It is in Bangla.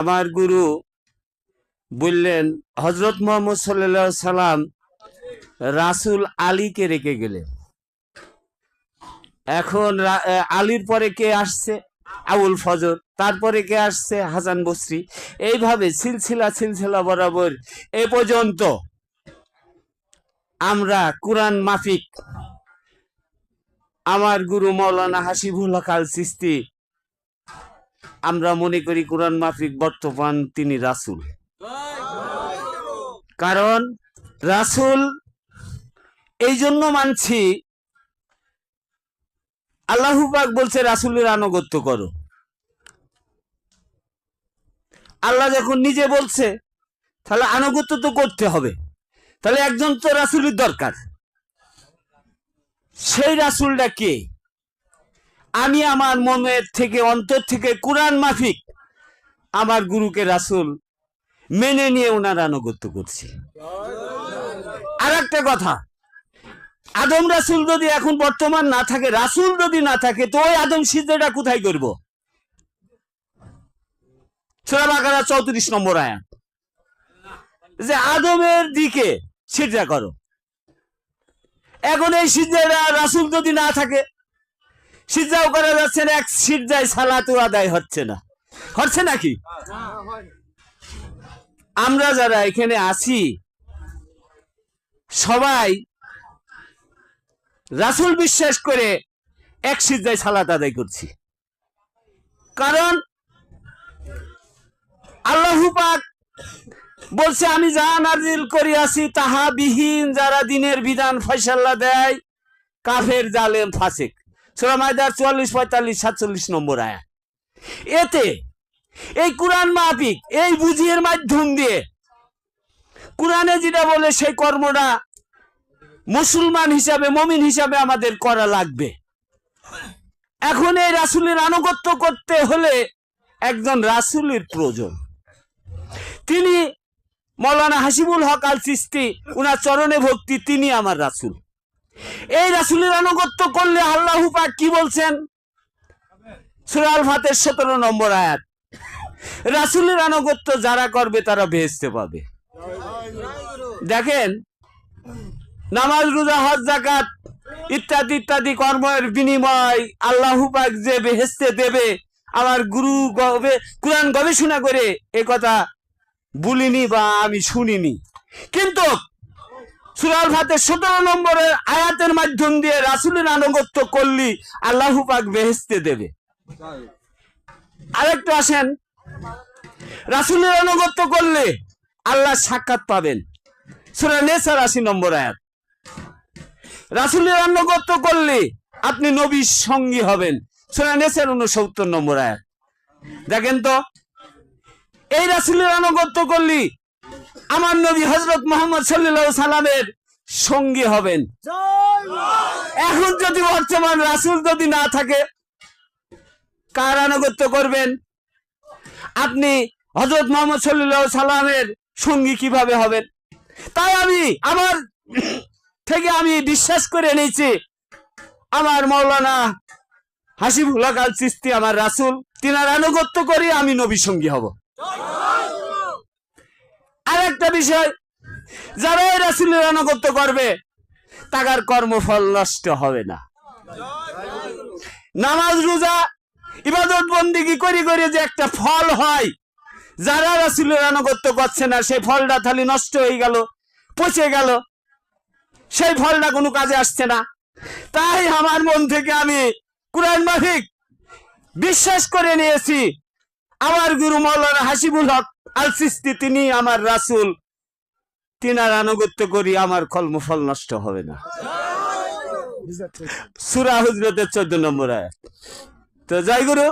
আমার গুরু বললেন হযরত মুহাম্মদ সাল্লাল্লাহু আলাইহি সাল্লাম রাসূল আলীকে রেখে গেলেন। এখন আলীর পরে কে আসছে? আবুল ফজর। তারপরে কে আসছে? হাসান বসরি। এইভাবে সিলসিলা বরাবর এ পর্যন্ত আমরা কুরআন মাফিক আমার গুরু মাওলানা হাসিবুল হক আল চিশতি আমরা মনে করি কুরআন মাফিক বর্তমান তিনি রাসূল। কারণ রাসূল এই জন্য মানছি, আল্লাহ পাক বলছে রাসূলের আনুগত্য করো। আল্লাহ যখন নিজে বলছে তাহলে আনুগত্য তো করতে হবে। তাহলে একজন তো রাসূলের দরকার। সেই রাসূলটা কে? আমি আমার মনের থেকে অন্তর থেকে কুরআন মাফিক আমার গুরুকে রাসূল মেনে নিয়ে ওনার আনুগত্য করছি। আর একটা কথা, আদম রাসূল যদি এখন বর্তমান না থাকে, রাসূল যদি না থাকে, তো ওই আদম সিজদাটা কোথায় করব? সূরা বাকারা 34 নম্বর আয়াত, যে আদমের দিকে সিজদা করো। এখন এই সিজদাটা রাসূল যদি না থাকে, সিজদাও করা যাচ্ছে না, এক সিজদায় সালাতও আদায় হচ্ছে না। হচ্ছে নাকি? আমরা যারা এখানে আছি সবাই রাসূল বিশ্বাস করে এক সিজদায় সালাত আদায় করছি। কারণ আল্লাহ পাক বলছে আমি যা নাজিল করিয়াছি তাহা বিহীন যারা দিনের বিধান ফয়সালা দেয় কাফের জালেম ফাসিক। সূরা মাইদার 44, 45, 47 নম্বর আয়াত। এতে এই কুরআন মাফিক এই বুঝিয়ের মাধ্যম দিয়ে কুরআনে যেটা বলে সেই কর্মটা মুসলমান হিসাবে, মুমিন হিসাবে আমাদের করা লাগবে। এখন এই রাসূলের আনুগত্য করতে হলে একজন রাসূলের প্রয়োজন। তিনি মাওলানা হাসিবুল হক আল চিশতি, উনার চরণে ভক্তি, তিনি আমার রাসূল। এই রাসূলের আনুগত্য করলে আল্লাহ পাক কি বলছেন? সূরা আল ফাতির 17 নম্বর আয়াত, রাসূলের আনুগত্য যারা করবে তারা বেহেশতে পাবে। দেখেন, নামাজ, রোজা, হজ, যাকাত ইত্যাদি ইত্যাদি কর্মের বিনিময় আল্লাহ পাক যে বেহেশতে দেবে, আমার গুরু কুরআন গবেষণা করে এ কথা বলিনি বা আমি শুনিনি। কিন্তু সূরা আল ফাতির 17 নম্বরের আয়াতের মাধ্যম দিয়ে রাসূলের আনুগত্য করলে আল্লাহ পাক বেহেশতে দেবে। আরেকটা আসেন, রাসূলের আনুগত্য করলে আল্লাহ সাক্ষাৎ পাবেন। সূরা নিসার 80 নম্বর আয়াত। রাসূলের আনুগত্য করলে আপনি নবীর সঙ্গী হবেন। সূরা নিসার 69 নম্বর আয়াত। দেখেন তো, এই রাসূলের আনুগত্য করলে আমার নবী হযরত মুহাম্মদ সাল্লাল্লাহু আলাইহি সাল্লামের সঙ্গী হবেন। এখন যদি বর্তমান রাসূল যদি না থাকে, কার আনুগত্য করবেন? আপনি হযরত মুহাম্মদ সাল্লাল্লাহু আলাইহি সাল্লামের সঙ্গী কিভাবে হবেন? তাই আমি আমার থেকে আমি বিশ্বাস করে নিয়েছি আমার মাওলানা হাসিবুল হক আল চিশতি আমার রাসূল, তিনার আনুগত্য করি আমি নবী সঙ্গী হব। আর একটা বিষয়, যারা এই রাসূলের আনুগত্য করবে তার কর্মফল নষ্ট হবে না। নামাজ, রোজা, ইবাদত বন্দেগী করে করে যে একটা ফল হয়, যারা রাসূলের আনুগত্য করছে না সেই ফলটা খালি নষ্ট হয়ে গেল, পচে গেল, সেই ফলটা কোনো কাজে আসছে না। তাই আমার মন থেকে আমি কুরআন মাফিক বিশ্বাস করে নিয়েছি আমার গুরু মাওলানা হাসিবুল হক আল চিশতি তিনি আমার রাসূল, তিনার আনুগত্য করি, আমার কর্মফল নষ্ট হবে না। সূরা হুজরাতের 14 নম্বর আয়াত। তো জয় গুরু।